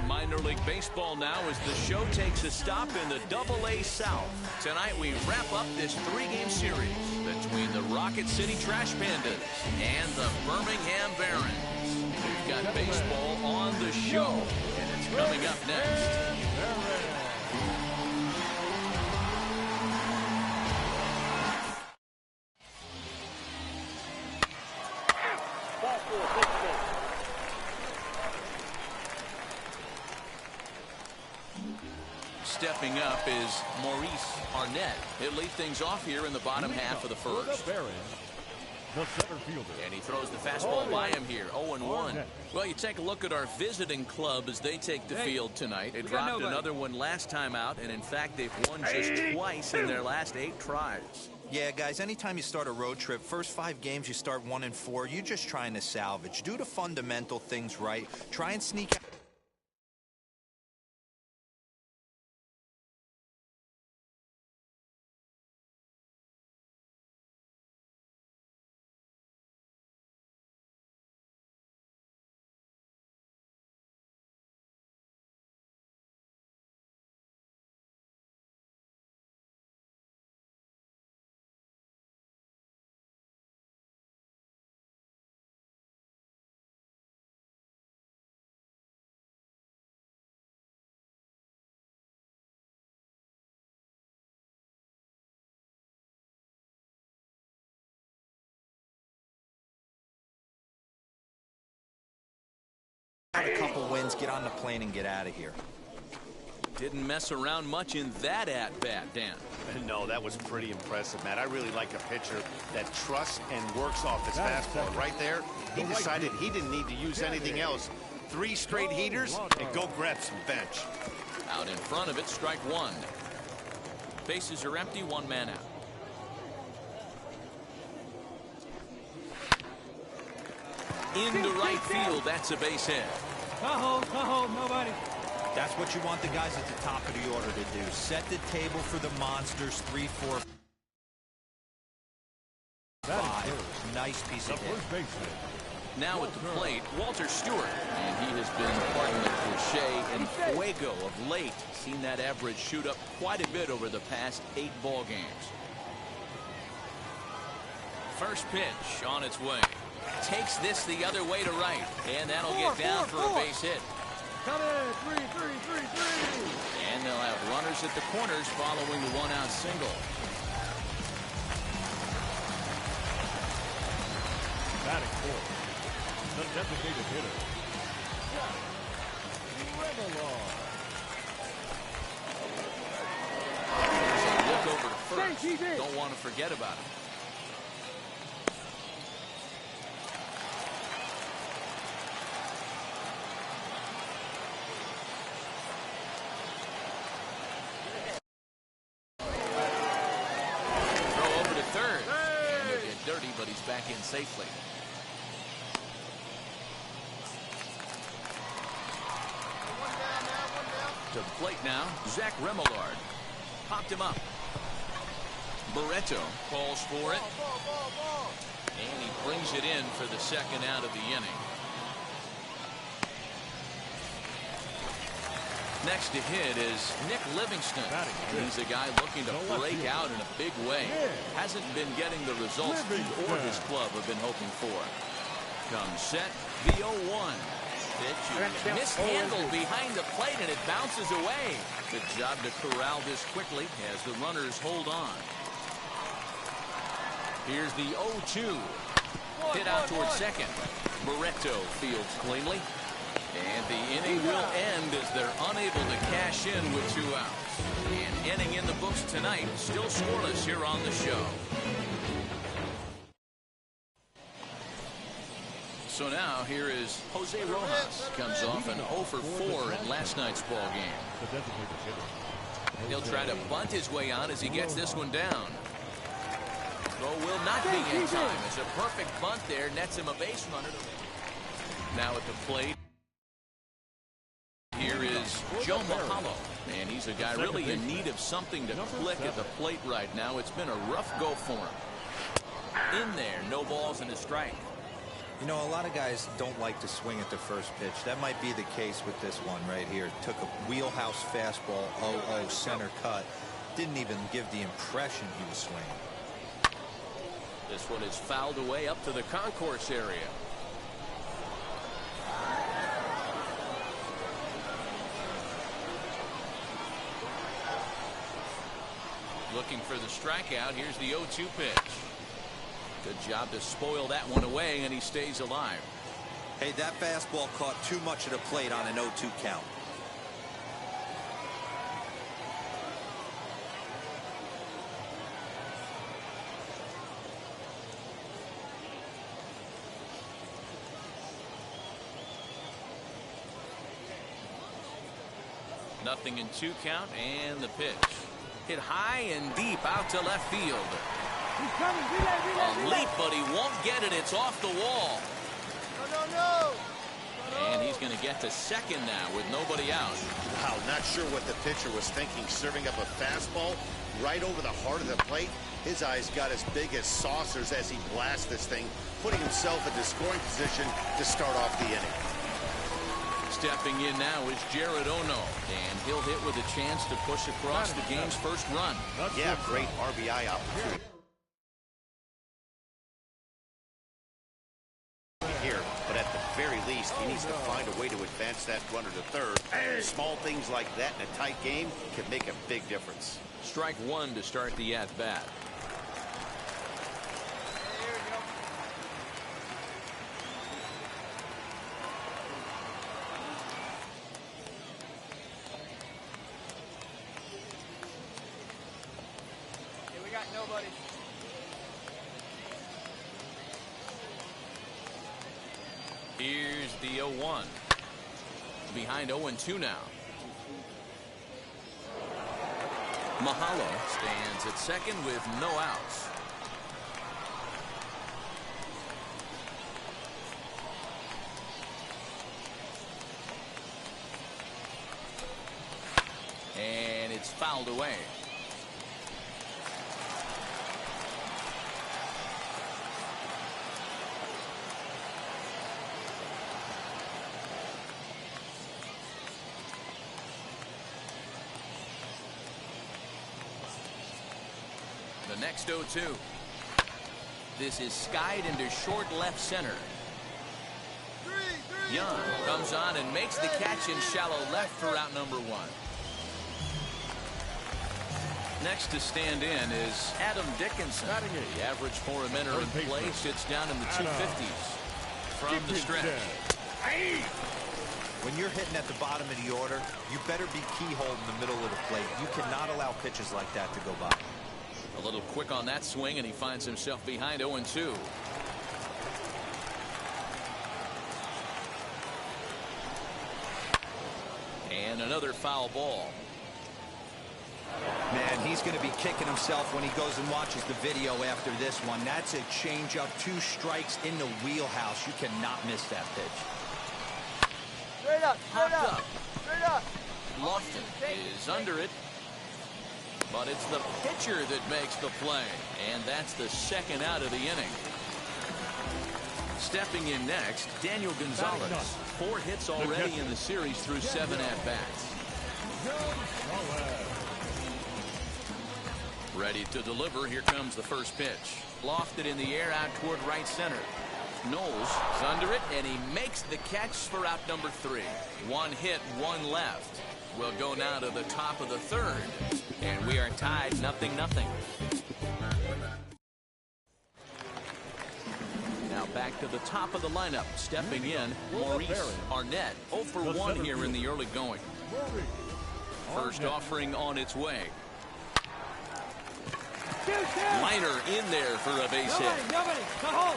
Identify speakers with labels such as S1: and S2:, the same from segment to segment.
S1: minor league baseball now as the show takes a stop in the Double-A South. Tonight we wrap up this three-game series between the Rocket City Trash Pandas and the Birmingham Barons. We've got baseball on the show, and it's coming up next. Stepping up is Maurice Arnett. He'll lead things off here in the bottom half of the first. And he throws the fastball by him here, 0-1. Well, you take a look at our visiting club as they take the field tonight. They dropped another one last time out, and in fact, they've won just twice in their last 8 tries.
S2: Yeah, guys, anytime you start a road trip, first 5 games you start 1-4, you're just trying to salvage. Do the fundamental things right. Try and sneak out. Have a couple wins, get on the plane, and get out of here.
S1: Didn't mess around much in that at-bat, Dan.
S3: No, that was pretty impressive, Matt. I really like a pitcher that trusts and works off his fastball. Right there, he decided he didn't need to use anything else. 3 straight heaters and go grab some bench.
S1: Out in front of it, strike 1. Bases are empty, 1 man out. Into right field, that's a base hit.
S4: Nobody.
S2: That's what you want the guys at the top of the order to do. Set the table for the monsters. 3, 4, 5. Nice piece of hit.
S1: Now at the plate, Walter Stewart. And he has been, pardon the cliche, and fuego of late. Seen that average shoot up quite a bit over the past 8 ball games. First pitch on its way. Takes this the other way to right, and that'll get down for a base hit.
S4: Come in, 3.
S1: And they'll have runners at the corners following the 1-out single.
S4: Batting fourth, the designated hitter,
S1: Look over to first. Don't want to forget about it. But he's back in safely. To the plate now, Zach Remillard. Popped him up. Barreto calls for it. And he brings it in for the 2nd out of the inning. Next to hit is Nick Livingston. He's a guy looking to break out in a big way. Hasn't been getting the results he or his club have been hoping for. Comes set, the 0-1. Pitch mishandled behind the plate, and it bounces away. Good job to corral this quickly as the runners hold on. Here's the 0-2. Hit out towards second. Barreto fields cleanly. And the inning will end as they're unable to cash in with 2 outs. And inning in the books tonight, still scoreless here on the show. So now here is Jose Rojas. Comes off an 0 for 4 in last night's ball game. He'll try to bunt his way out as he gets this one down. Throw will not be in time. It's a perfect bunt there. Nets him a base runner. Now at the plate. Here is Joe Mahalo, and he's a guy really in need of something to click at the plate right now. It's been a rough go for him. In there, no balls and a strike.
S2: You know, a lot of guys don't like to swing at the first pitch. That might be the case with this one right here. Took a wheelhouse fastball, 0-0 center cut. Didn't even give the impression he was swinging.
S1: This one is fouled away up to the concourse area. Looking for the strikeout. Here's the 0-2 pitch. Good job to spoil that one away, and he stays alive.
S2: Hey, that fastball caught too much of the plate on an 0-2 count.
S1: Nothing in 2 count, and the pitch. Hit high and deep out to left field.
S4: He's coming.
S1: A leap, but he won't get it. It's off the wall.
S4: No.
S1: And he's going to get to second now with nobody out.
S3: Wow, not sure what the pitcher was thinking, serving up a fastball right over the heart of the plate. His eyes got as big as saucers as he blasts this thing, putting himself into scoring position to start off the inning.
S1: Stepping in now is Jared Ono, and he'll hit with a chance to push across the game's first run.
S3: Yeah, great RBI opportunity here, but at the very least, he needs to find a way to advance that runner to third. Small things like that in a tight game can make a big difference.
S1: Strike one to start the at-bat.
S5: Nobody.
S1: Here's the 0-1. Behind 0-2 now. Mahalo stands at second with no outs. And it's fouled away. The next 0-2. This is skied into short left center. Young comes on and makes the catch in shallow left for out number 1. Next to stand in is Adam Dickinson. The average for a minute in play sits down in the 250s from the stretch.
S2: When you're hitting at the bottom of the order, you better be keyhole in the middle of the plate. You cannot allow pitches like that to go by.
S1: A little quick on that swing, and he finds himself behind 0-2. And another foul ball.
S2: Man, he's going to be kicking himself when he goes and watches the video after this one. That's a changeup, 2 strikes in the wheelhouse. You cannot miss that pitch.
S5: Straight up.
S1: Lofton is under it. But it's the pitcher that makes the play, and that's the second out of the inning. Stepping in next, Daniel Gonzalez. 4 hits already in the series through 7 at-bats. Ready to deliver. Here comes the first pitch. Lofted in the air out toward right center. Knowles is under it, and he makes the catch for out number 3. 1 hit, 1 left. We'll go now to the top of the third, and we are tied 0-0. Now back to the top of the lineup. Stepping in, Maurice Arnett. 0 for 1 here in the early going. First offering on its way. Liner in there for a base hit.
S5: Nobody. Go home.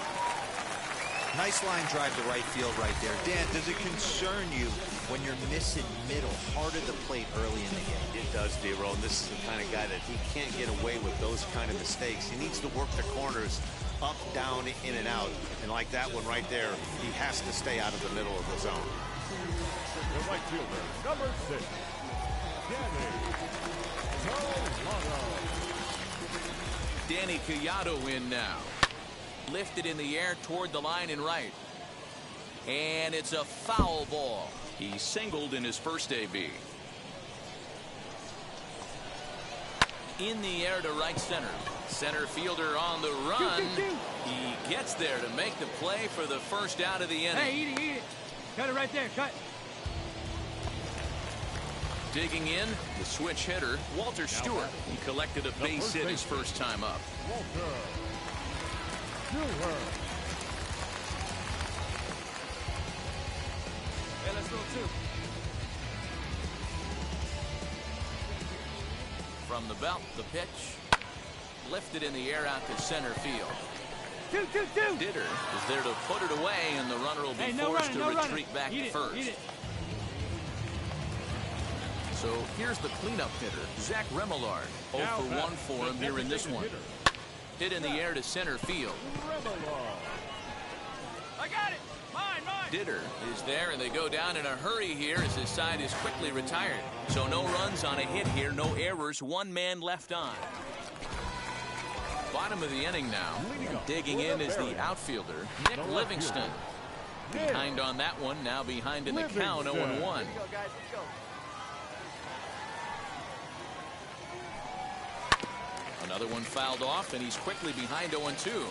S2: Nice line drive to right field right there. Dan, does it concern you when you're missing middle, hard of the plate early in the game?
S3: It does, D-Roll. This is the kind of guy that he can't get away with those kind of mistakes. He needs to work the corners up, down, in, and out. And like that one right there, he has to stay out of the middle of the zone.
S4: The right fielder, number 6,
S1: Danny Collado in now. Lifted in the air toward the line and right. And it's a foul ball. He singled in his first AB. In the air to right center. Center fielder on the run. He gets there to make the play for the first out of the inning.
S5: Hey, eat it. Cut it right there. Cut.
S1: Digging in, the switch hitter, Walter Stewart. He collected a base hit his first time up.
S4: Walter Stewart.
S5: Hey, let's go two.
S1: From the belt, the pitch. Lifted in the air out to center field.
S5: Two.
S1: Ditter is there to put it away, and the runner will be forced to retreat back to first.
S5: Eat it.
S1: So here's the cleanup hitter, Zach Remillard. 0 for 1 for him here in this one. Hit in the air to center field.
S5: I got it. Mine.
S1: Ditter is there, and they go down in a hurry here as his side is quickly retired. So no runs on a hit here, no errors, one man left on. Bottom of the inning now. Digging in is the outfielder, Nick Livingston. Behind on that one, now behind in the count, 0-1.
S5: Here we go, guys. Let's go.
S1: Another one fouled off, and he's quickly behind 0-2.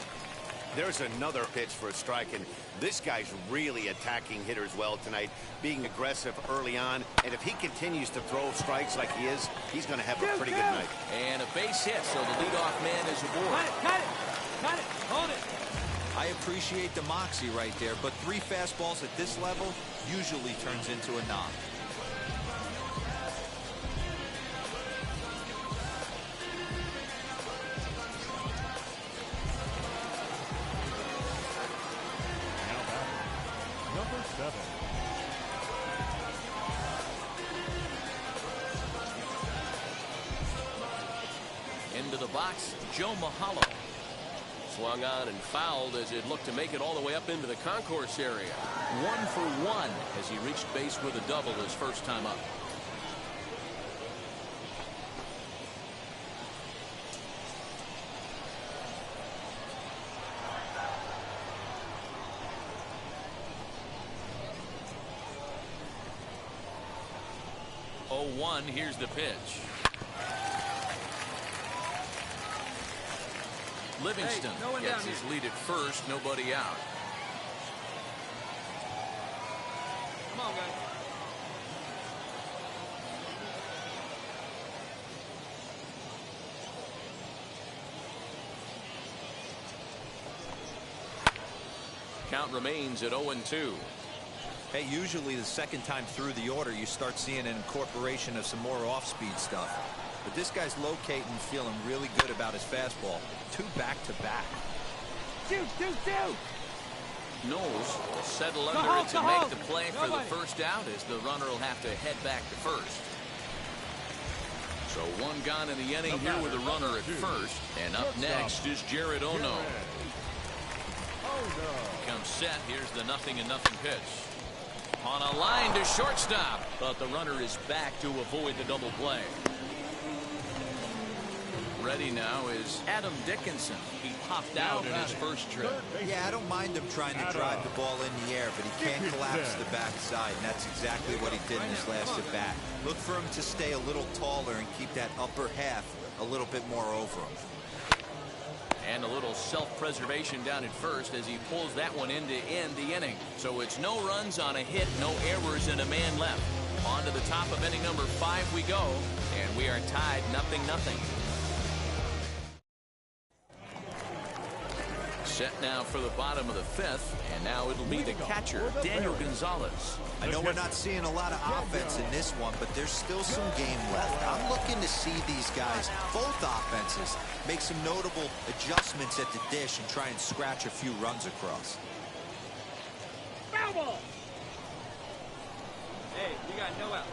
S3: There's another pitch for a strike, and this guy's really attacking hitters well tonight, being aggressive early on. And if he continues to throw strikes like he is, he's going to have a pretty good night.
S1: And a base hit, so the leadoff man is aboard.
S5: Cut it. Hold it.
S2: I appreciate the moxie right there, but 3 fastballs at this level usually turns into a knock.
S4: Number 7.
S1: Into the box, Joe Mahalo. Swung on and fouled as it looked to make it all the way up into the concourse area. 1 for 1 as he reached base with a double his first time up. Here's the pitch. Livingston gets his lead at first, nobody out.
S5: Come on, guys.
S1: Count remains at 0-2.
S2: Hey, usually the second time through the order, you start seeing an incorporation of some more off-speed stuff. But this guy's locating, feeling really good about his fastball. 2 back-to-back.
S5: Two.
S1: Knowles will settle under it to make the play for the first out as the runner will have to head back to first. So 1 gone in the inning here with a runner at first. And up next is Jared Ono. Comes set. Here's the 0-0 pitch. On a line to shortstop, but the runner is back to avoid the double play. Ready now is Adam Dickinson. He popped out in his first trip.
S2: Yeah, I don't mind him trying to drive the ball in the air, but he can't collapse the backside, and that's exactly what he did in his last at bat. Look for him to stay a little taller and keep that upper half a little bit more over him.
S1: And a little self-preservation down at first as he pulls that one in to end the inning. So it's no runs on a hit, no errors, and a man left. On to the top of inning number 5 we go, and we are tied 0-0. Set now for the bottom of the 5th, and now it'll be the catcher, Daniel Gonzalez.
S2: I know we're not seeing a lot of offense in this one, but there's still some game left. I'm looking to see these guys, both offenses, make some notable adjustments at the dish and try and scratch a few runs across.
S5: Foul ball. Hey, you got no out.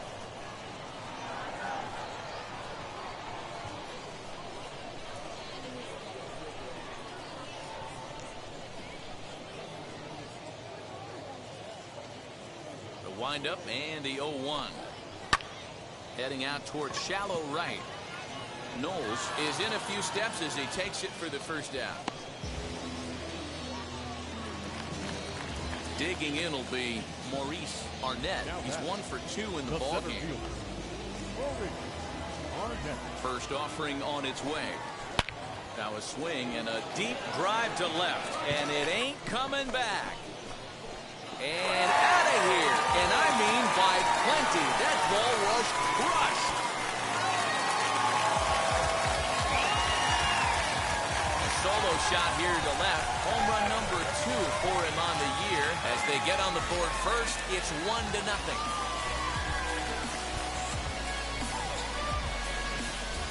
S1: Wind up and the 0-1. Heading out towards shallow right. Knowles is in a few steps as he takes it for the first out. Digging in will be Maurice Arnett. He's 1 for 2 in the ballgame. First offering on its way. Now a swing and a deep drive to left, and it ain't coming back. And out of here, and I mean by plenty. That ball was crushed. A solo shot here to left. Home run number 2 for him on the year. As they get on the board first, it's 1-0.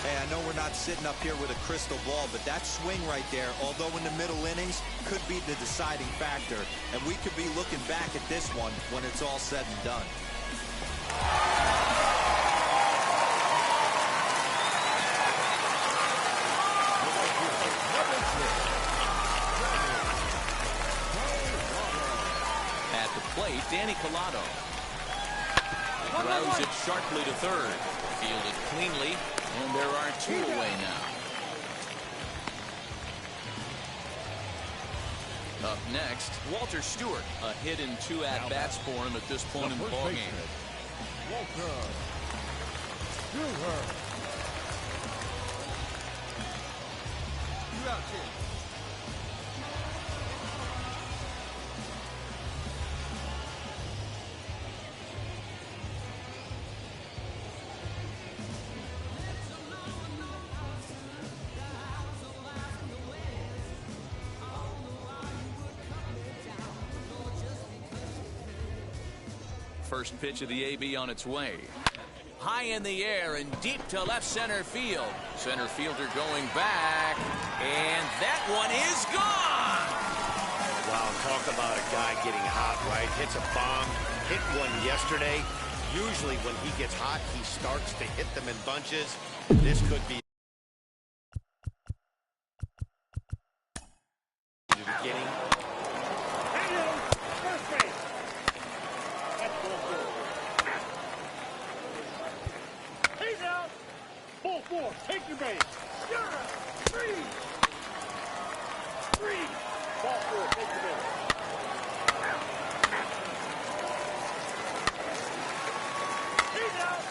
S2: Hey, I know we're not sitting up here with a crystal ball, but that swing right there, although in the middle innings, could be the deciding factor. And we could be looking back at this one when it's all said and done.
S1: At the plate, Danny Collado. Throws it sharply to third. Fielded cleanly, and there are 2 away now. Up next, Walter Stewart. A hit in 2 at-bats for him at this point in the ballgame.
S4: Walter Stewart.
S5: You out here.
S1: First pitch of the AB on its way. High in the air and deep to left center field. Center fielder going back, and that one is gone.
S3: Wow, talk about a guy getting hot, right? Hits a bomb, hit one yesterday. Usually when he gets hot, he starts to hit them in bunches. This could be the beginning.
S4: Ball 4, take your base. Three. Ball 4, take your base. He's out.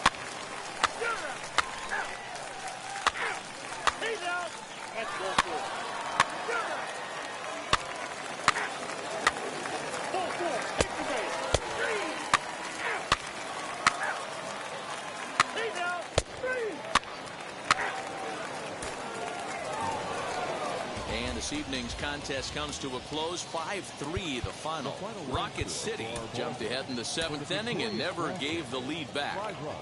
S4: He's out. That's ball 4. Ball 4, take your base. He's out.
S1: And this evening's contest comes to a close. 5-3 the final. Rocket City jumped ahead in the 7th inning and never gave the lead back.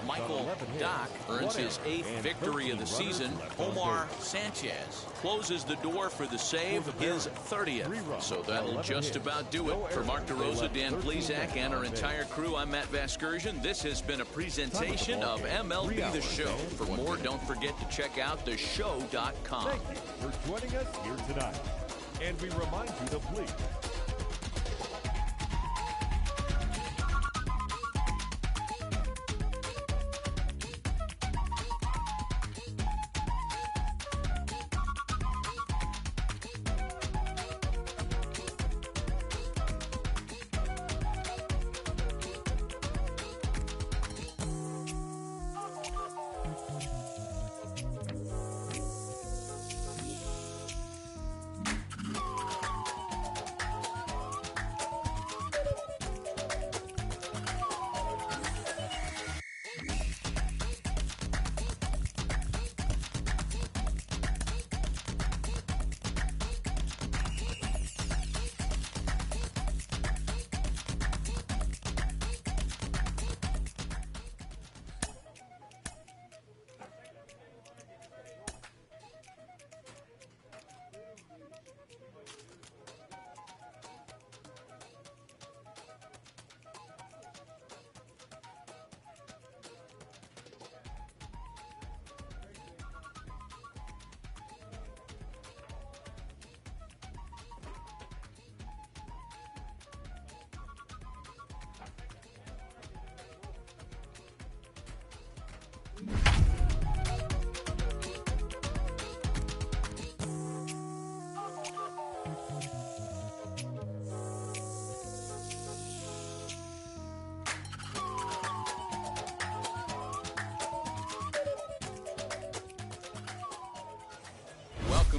S1: Michael Dock earns his 8th victory of the season. Omar Sanchez closes the door for the save, his 30th. So that'll just about do it. For Mark DeRosa, Dan Plezak, and our entire crew, I'm Matt Vasgersian. This has been a presentation of MLB The Show. For more, don't forget to check out theshow.com.
S4: Thank you for joining us here tonight. And we remind you to please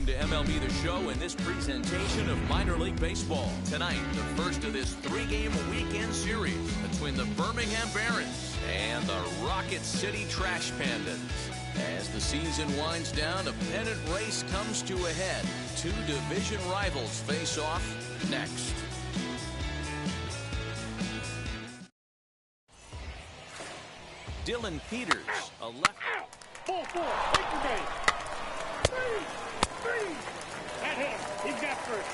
S1: to MLB The Show and this presentation of minor league baseball. Tonight, the first of this three-game weekend series between the Birmingham Barons and the Rocket City Trash Pandas. As the season winds down, a pennant race comes to a head. Two division rivals face off next. Dylan Peters, a left.
S4: Ball four, take your base. Three. That hit. He's got first.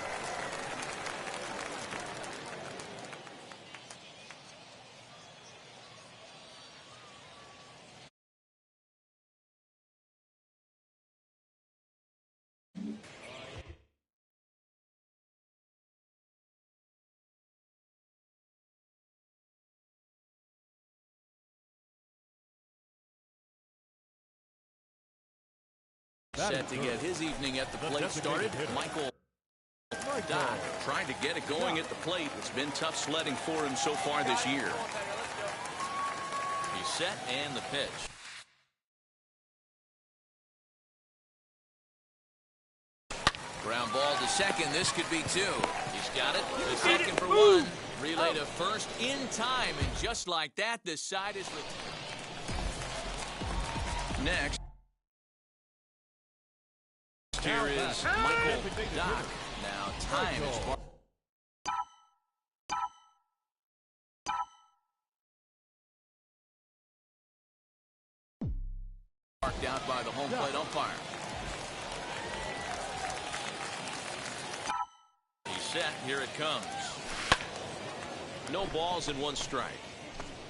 S1: Set to get his evening at the plate started. Michael Doc trying to get it going at the plate. It's been tough sledding for him so far this year. He's set and the pitch. Ground ball to second. This could be two. He's got it. The second for one. Relay to first in time. And just like that, the side is next. Here is Michael Doc. Now time is marked out by the home plate umpire. He's set. Here it comes. No balls and one strike.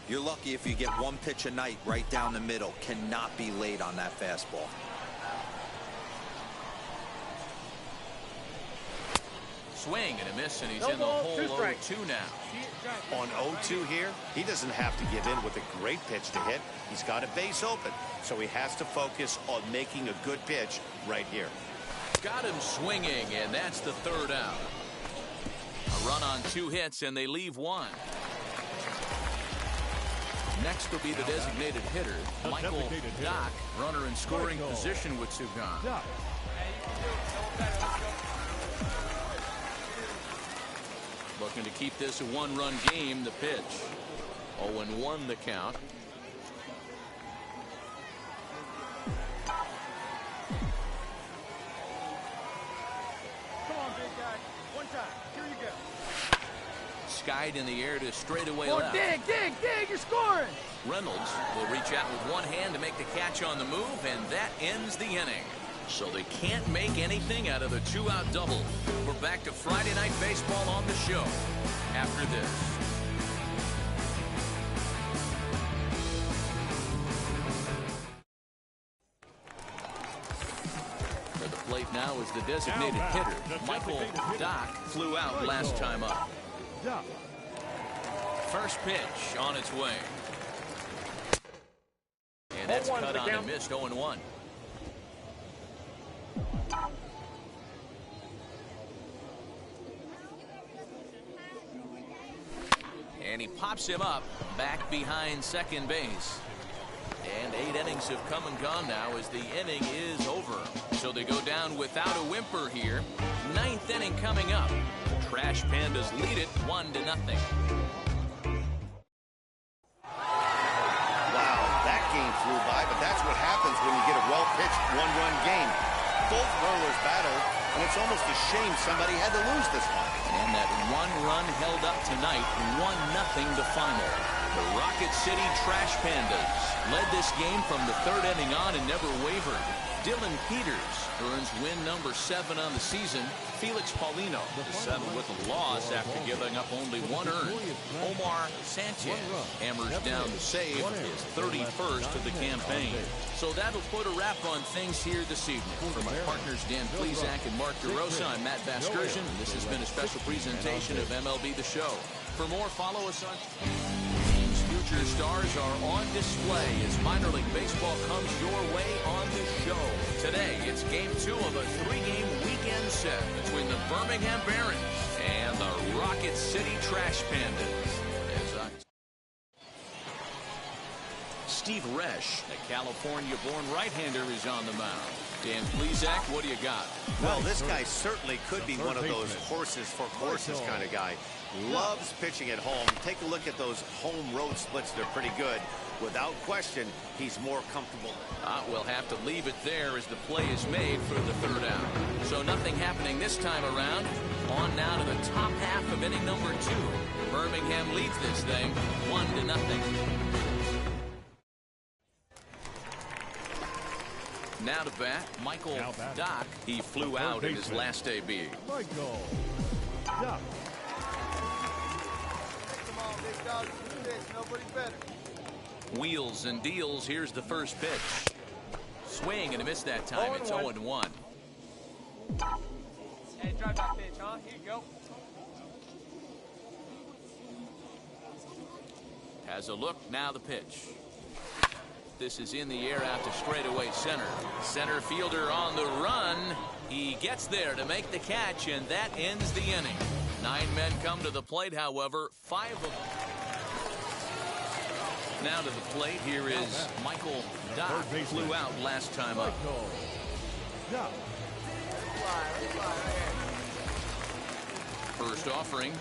S2: You're lucky if you get one pitch a night right down the middle. Cannot be late on that fastball.
S1: Swing and a miss, and he's in the hole 0-2 now.
S3: On 0-2 here, he doesn't have to give in with a great pitch to hit. He's got a base open, so he has to focus on making a good pitch right here.
S1: Got him swinging, and that's the third out. A run on 2 hits, and they leave 1. Next will be the designated hitter, Michael Doc, runner in scoring position with 2 gone. Looking to keep this a 1-run game, the pitch. 0-1 the count.
S5: Come on, big guy. One time. Here you go.
S1: Skied in the air to straightaway
S5: Oh,
S1: left.
S5: dig, you're scoring.
S1: Reynolds will reach out with one hand to make the catch on the move, and that ends the inning. So they can't make anything out of the 2-out double. We're back to Friday Night Baseball on the show after this. For the plate now is the designated hitter. Michael Doc flew out last time up. First pitch on its way. And that's cut on and missed 0-1. And he pops him up back behind second base. And 8 innings have come and gone now as the inning is over. So they go down without a whimper here. 9th inning coming up. The Trash Pandas lead it 1-0.
S3: Wow, that game flew by, but that's what happens when you get a well-pitched 1-run game. Both rollers battled, and it's almost a shame somebody had to lose this one.
S1: And that 1 run held up tonight, 1-0 the final. The Rocket City Trash Pandas led this game from the 3rd inning on and never wavered. Dylan Peters earns win number 7 on the season. Felix Paulino is settled with a loss after giving up only 1 earned. Omar Sanchez hammers down the save, his 31st of the campaign. So that'll put a wrap on things here this evening. For my partners Dan Plesac and Mark DeRosa, I'm Matt Vasgersian, and this has been a special presentation of MLB The Show. For more, follow us on... Future stars are on display as minor league baseball comes your way on the show. Today, it's game 2 of a 3-game weekend set between the Birmingham Barons and the Rocket City Trash Pandas. Steve Resch, a California-born right-hander, is on the mound. Dan Plesac, what do you got?
S3: Well, this guy certainly could be one of those horses for courses kind of guy. Loves pitching at home. Take a look at those home road splits. They're pretty good. Without question, he's more comfortable.
S1: We'll have to leave it there as the play is made for the third out. So nothing happening this time around. On now to the top half of inning number 2. Birmingham leads this thing 1-0. Now to bat, Michael Dock. He flew out in his last AB.
S5: Michael Dock.
S6: Come on, big dog. Do this. Nobody better.
S1: Wheels and deals. Here's the first pitch. Swing and a miss that time. It's 0-1.
S6: Hey, drive that pitch, huh? Here you go.
S1: Has a look. Now the pitch. This is in the air out to straightaway center. Center fielder on the run. He gets there to make the catch, and that ends the inning. 9 men come to the plate, however, 5 of them. Now to the plate, here is Michael Dock. Flew out last time up. First offering.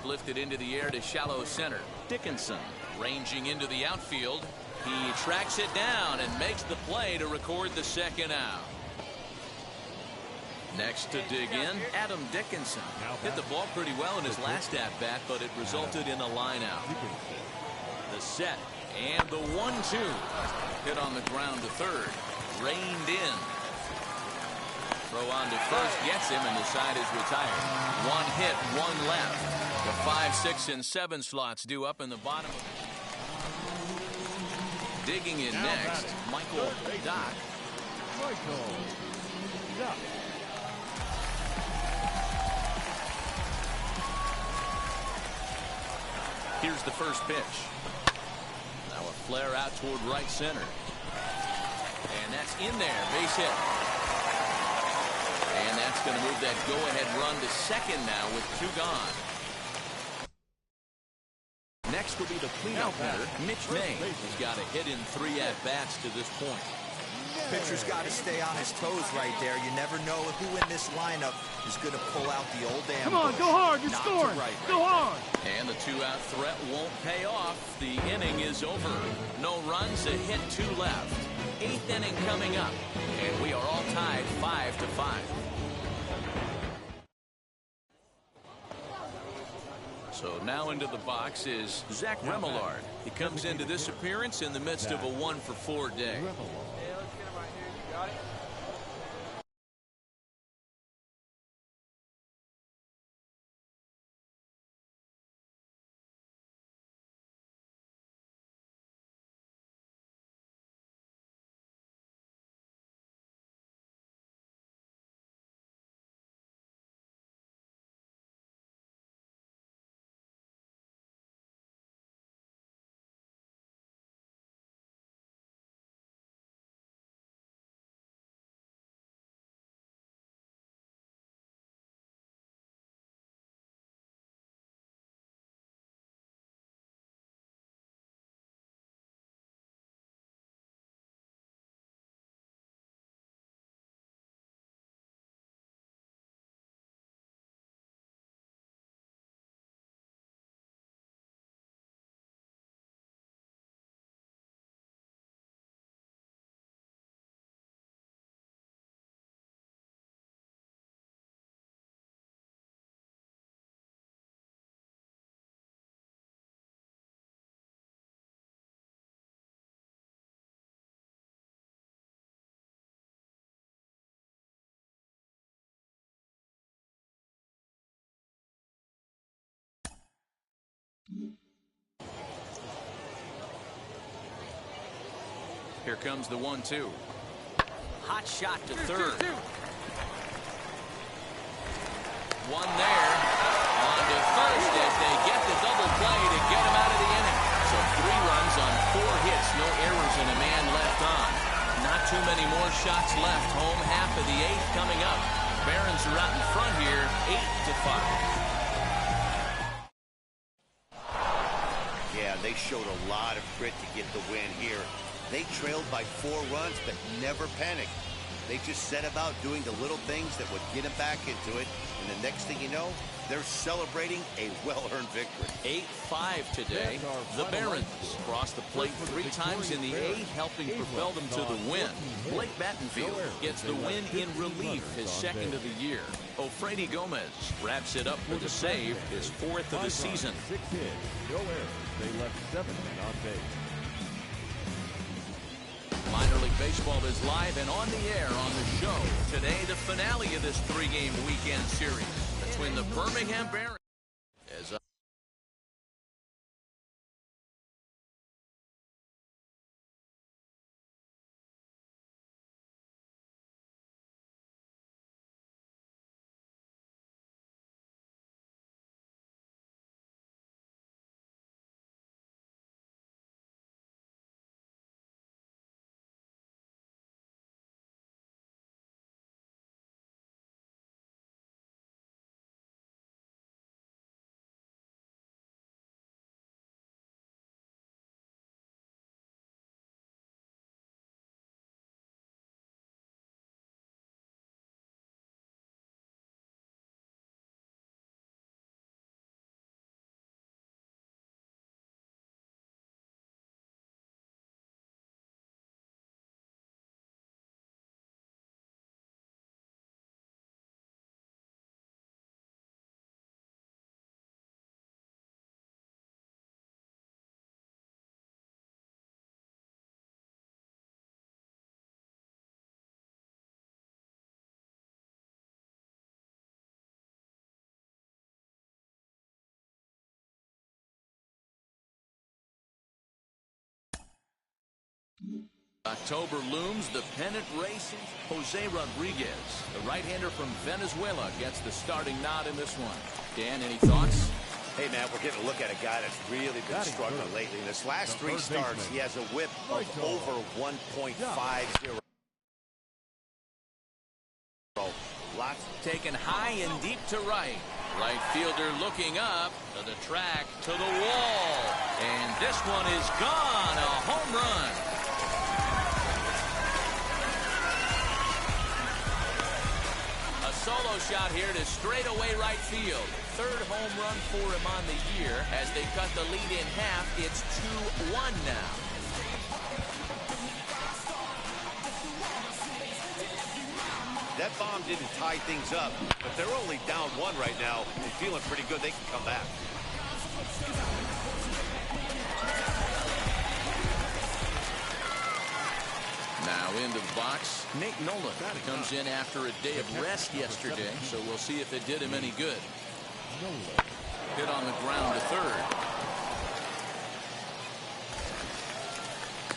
S1: Lifted into the air to shallow center. Dickinson ranging into the outfield. He tracks it down and makes the play to record the second out. Next to dig in, Adam Dickinson. Hit the ball pretty well in his last at-bat, but it resulted in a line out. The set and the 1-2. Hit on the ground to third. Reined in. Throw on to first, gets him, and the side is retired. 1 hit, 1 left. The 5, 6, and 7 slots due up in the bottom. Digging in next, Michael Dock.
S5: Michael Dock.
S1: Here's the first pitch. Now a flare out toward right center. And that's in there, base hit. And that's going to move that go-ahead run to second now with 2 gone. Next will be the cleanup hitter, Mitch May. He's got a hit in 3 at-bats to this point.
S2: Pitcher's got to stay on his toes right there. You never know who in this lineup is going to pull out the old damn
S5: Come on, go hard. You're scoring. Go hard.
S1: And the 2-out threat won't pay off. The inning is over. No runs, a hit, 2 left. 8th inning coming up. And we are all tied 5-5. So now into the box is Zach Remillard. He comes into this appearance in the midst of a 1-for-4 day.
S6: Hey, let's get him right here. You got it?
S1: Here comes the 1-2. Hot shot to third. One there. On to first as they get the double play to get him out of the inning. So 3 runs on 4 hits, no errors, and a man left on. Not too many more shots left. Home half of the 8th coming up. Barons are out in front here, 8-5.
S3: Yeah, they showed a lot of grit to get the win here. They trailed by 4 runs, but never panicked. They just set about doing the little things that would get them back into it. And the next thing you know, they're celebrating a well-earned victory.
S1: 8-5 today. The Barons crossed the plate 3 times in the 8th, helping propel them to the win. Blake Battenfield gets the win in relief, his 2nd of the year. Ofrady Gomez wraps it up with a save, his 4th of the season.
S7: 6 hits, no errors. They left 7 on base.
S1: Minor League Baseball is live and on the air on the show. Today, the finale of this 3-game weekend series between the Birmingham Barons as October looms, the pennant races. Jose Rodriguez, the right-hander from Venezuela, gets the starting nod in this one. Dan, any thoughts?
S3: Hey, man, we're getting a look at a guy that's really been struggling lately. In his last 3 starts, he has a whip of over 1.50.
S1: Lots taken high and deep to right. Right fielder looking up to the track, to the wall. And this one is gone, a home run. A solo shot here to straightaway right field. 3rd home run for him on the year. As they cut the lead in half, it's 2-1 now.
S3: That bomb didn't tie things up, but they're only down 1 right now and feeling pretty good they can come back.
S1: Now into the box, Nate Nolan comes in after a day of rest yesterday, so we'll see if it did him any good. Hit on the ground to third.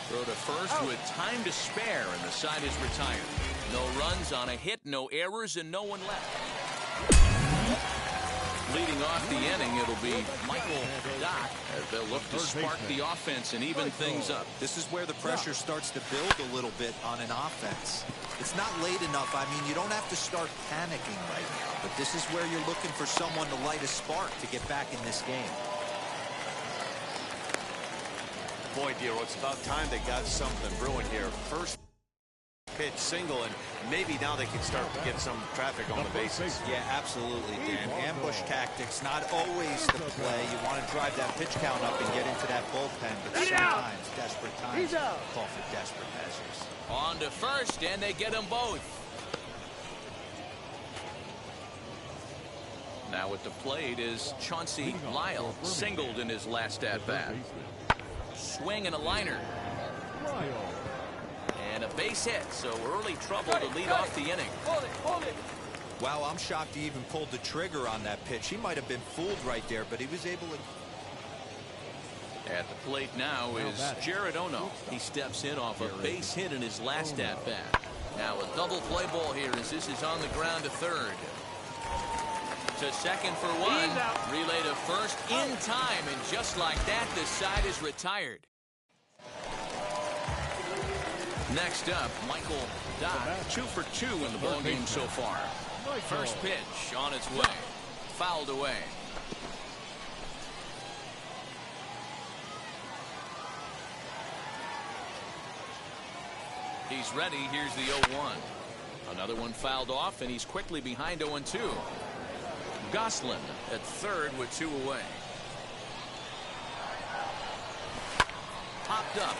S1: Throw to first with time to spare, and the side is retired. No runs on a hit, no errors, and no one left. Leading off the inning, it'll be Michaeldefazio as they'll look to spark the offense and even things up.
S2: This is where the pressure starts to build a little bit on an offense. It's not late enough. I mean, you don't have to start panicking right now, but this is where you're looking for someone to light a spark to get back in this game.
S3: Boy, Dero, it's about time they got something brewing here. First pitch single, and maybe now they can start to get some traffic on the bases.
S2: Yeah, absolutely, Dan. Ambush tactics, not always the play. You want to drive that pitch count up and get into that bullpen, but sometimes desperate times call for desperate measures.
S1: On to first, and they get them both. Now at the plate is Chauncey Lyle, singled in his last at-bat. Swing and a liner. And a base hit, so early trouble to lead off the inning.
S6: Hold it.
S2: Wow, I'm shocked he even pulled the trigger on that pitch. He might have been fooled right there, but he was able to...
S1: At the plate now is Jared Ono. He steps in off a base hit in his last at-bat. Now a double play ball here as this is on the ground to third. To second for one. Relay to first in time, and just like that, the side is retired. Next up, Michaeldefazio, 2 for 2 in the ballgame so far. First pitch on its way. Fouled away. He's ready. Here's the 0-1. Another one fouled off, and he's quickly behind 0-2. Goslin at third with 2 away. Popped up.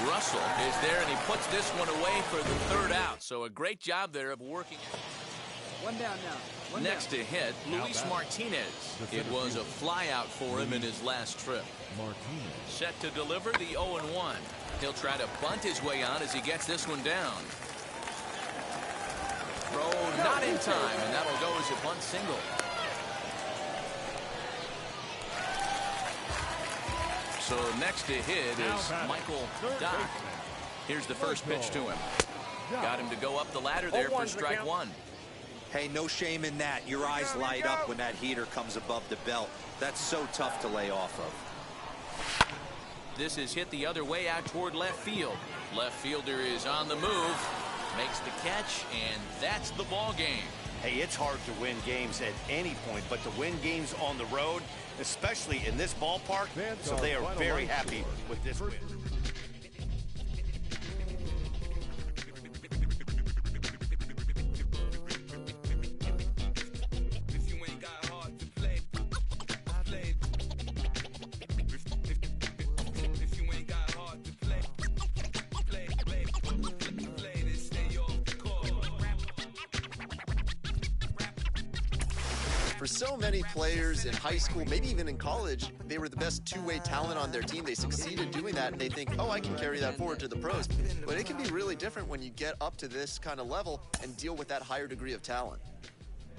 S1: Russell is there, and he puts this one away for the third out. So a great job there of working.
S6: One down now.
S1: Next to hit, Luis Martinez. It was a flyout for him in his last trip. Set to deliver the 0-1. He'll try to bunt his way on as he gets this one down. Throw not in time, and that'll go as a bunt single. So next to hit is Michaeldefazio. Here's the first pitch to him. Got him to go up the ladder there for strike one.
S2: Hey, no shame in that. Your eyes light up when that heater comes above the belt. That's so tough to lay off of.
S1: This is hit the other way out toward left field. Left fielder is on the move, makes the catch, and that's the ball game.
S3: Hey, it's hard to win games at any point, but to win games on the road, especially in this ballpark, so they are very happy with this win.
S8: For so many players in high school, maybe even in college, they were the best two-way talent on their team. They succeeded doing that, and they think, oh, I can carry that forward to the pros. But it can be really different when you get up to this kind of level and deal with that higher degree of talent.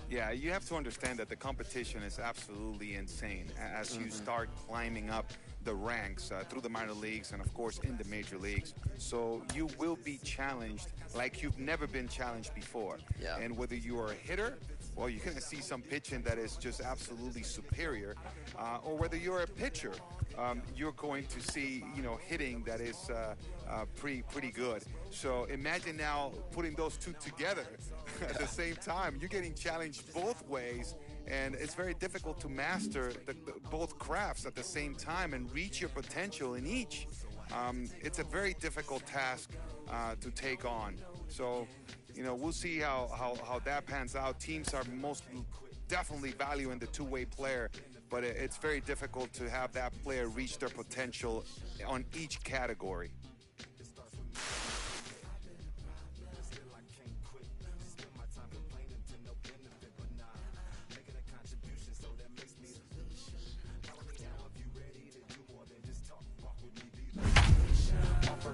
S9: Yeah, you have to understand that the competition is absolutely insane as you start climbing up the ranks through the minor leagues and, of course, in the major leagues. So you will be challenged like you've never been challenged before.
S8: Yeah.
S9: And whether you are a hitter, well, you're going to see some pitching that is just absolutely superior. Or whether you're a pitcher, you're going to see, hitting that is pretty good. So imagine now putting those two together at the same time. You're getting challenged both ways, and it's very difficult to master both crafts at the same time and reach your potential in each. It's a very difficult task to take on. So, we'll see how that pans out. Teams are most definitely valuing the two-way player, but it's very difficult to have that player reach their potential on each category.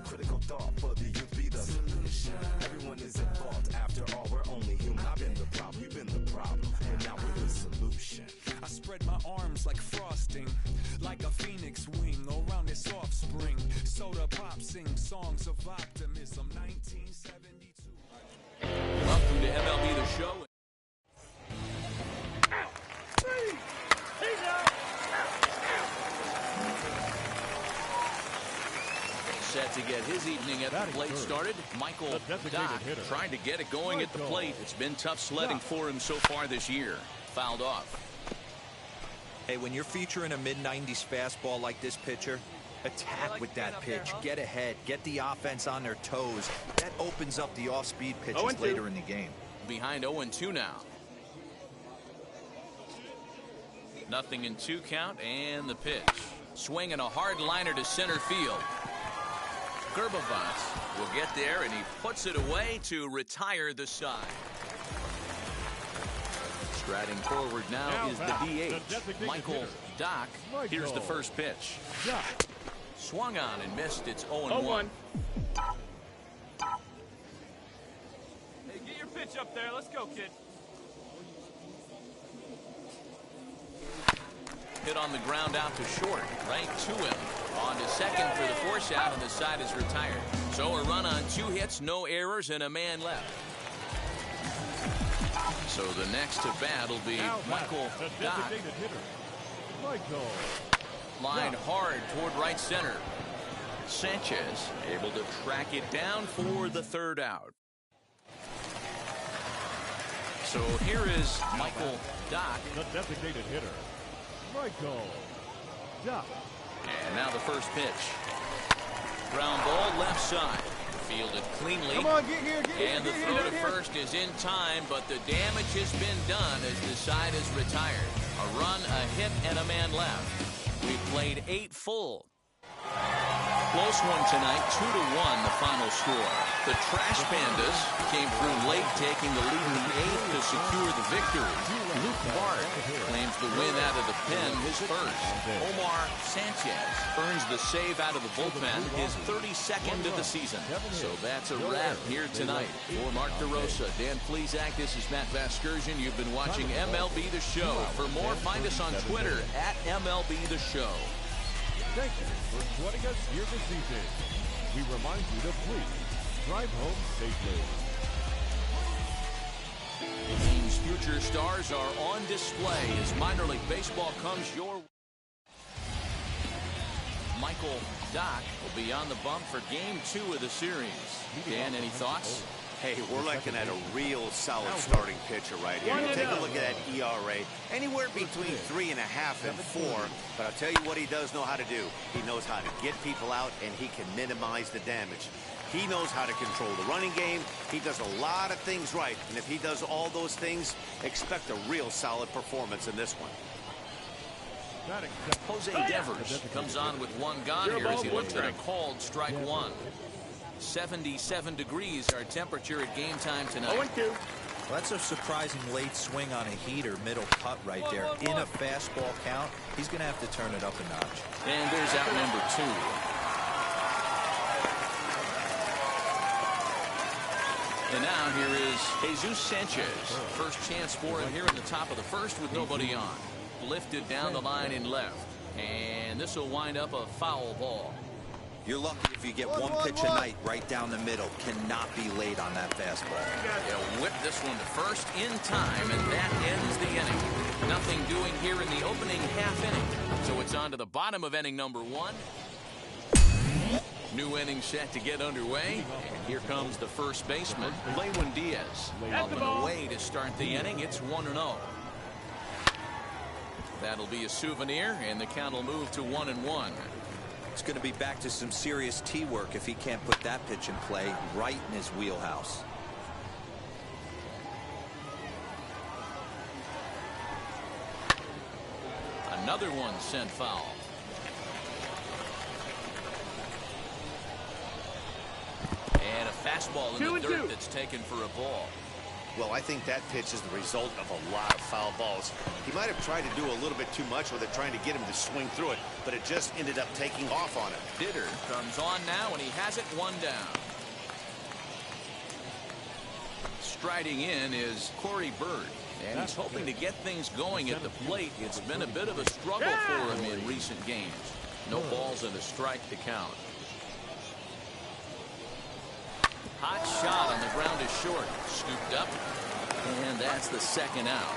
S10: Critical thought for the youth be the solution. Everyone is involved. After all, we're only human. I've been the problem, you've been the problem, and now we're the solution.
S11: I spread my arms like frosting, like a phoenix wing around its offspring. Soda pop sing songs of optimism. 1972.
S1: Welcome to MLB The Show. Set to get his evening at the plate started. Michaeldefazio trying to get it going at the plate. It's been tough sledding for him so far this year. Fouled off.
S2: Hey, when you're featuring a mid-90s fastball like this pitcher, attack with that pitch. Get ahead. Get the offense on their toes. That opens up the off-speed pitches later in the game.
S1: Behind 0-2 now. Nothing in 2 count, and the pitch. Swinging a hard liner to center field. Michaeldefazio will get there, and he puts it away to retire the side. Striding forward now is the DH, Michaeldefazio. Here's the first pitch. Swung on and missed. It's 0-1.
S6: Hey, get your pitch up there. Let's go, kid.
S1: Hit on the ground out to short, right to him. On to second for the force out, and the side is retired. So a run on 2 hits, no errors, and a man left. So the next to bat will be Michael Dock. Line hard toward right center. Sanchez able to track it down for the 3rd out. So here is Michael Dock.
S7: The designated hitter, Michael Dock.
S1: And now the first pitch. Ground ball left side. Fielded cleanly.
S5: Come on, get here,
S1: and the throw to first is in time, but the damage has been done as the side is retired. A run, a hit, and a man left. We've played 8 full. Close one tonight, 2-1 the final score. The Trash Pandas came through late, taking the lead in the 8th to secure the victory. Luke Bart claims the win out of the pen, his first. Omar Sanchez earns the save out of the bullpen, his 32nd of the season. So that's a wrap here tonight. For Mark DeRosa, Dan Plesac, this is Matt Vasgersian. You've been watching MLB The Show. For more, find us on Twitter at MLB The Show.
S7: Thank you for joining us here this evening. We remind you to please drive home safely.
S1: The team's future stars are on display as minor league baseball comes your way. Michael Dock will be on the bump for game 2 of the series. Dan, any thoughts?
S3: Hey, we're looking at a real solid starting pitcher right here. You take a look at that ERA, anywhere between 3.5 and 4. But I'll tell you what he does know how to do. He knows how to get people out, and he can minimize the damage. He knows how to control the running game. He does a lot of things right. And if he does all those things, expect a real solid performance in this one.
S1: Jose Devers comes on with 1 gone here as he looks at a called strike 1. 77 degrees our temperature at game time tonight.
S2: Well, that's a surprising late swing on a heater, middle cut right there. In a fastball count, he's going to have to turn it up a notch.
S1: And there's out number 2. And now here is Jesus Sanchez. First chance for him here in the top of the first with nobody on. Lifted down the line and left. And this will wind up a foul ball.
S2: You're lucky if you get one pitch a night right down the middle. Cannot be late on that fastball.
S1: They'll whip this one to first in time, and that ends the inning. Nothing doing here in the opening half inning. So it's on to the bottom of inning number 1. New inning set to get underway. And here comes the first baseman, Lewin Diaz. Up and away to start the inning. It's 1-0. That'll be a souvenir, and the count will move to 1-1.
S2: It's going to be back to some serious tee work if he can't put that pitch in play right in his wheelhouse.
S1: Another one sent foul. And a fastball in the dirt that's taken for a ball.
S3: Well, I think that pitch is the result of a lot of foul balls. He might have tried to do a little bit too much with it, trying to get him to swing through it, but it just ended up taking off on him.
S1: Ditter comes on now, and he has it 1 down. Striding in is Corey Bird, and he's hoping to get things going at the plate. It's been a bit of a struggle for him in recent games. No balls and a strike to count. Hot shot on the ground is short. Scooped up. And that's the 2nd out.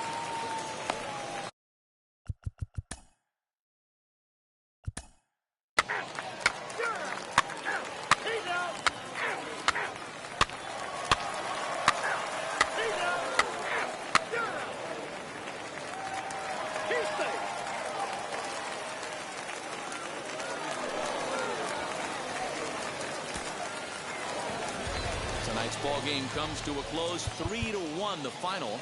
S1: Tonight's ball game comes to a close, 3-1 the final.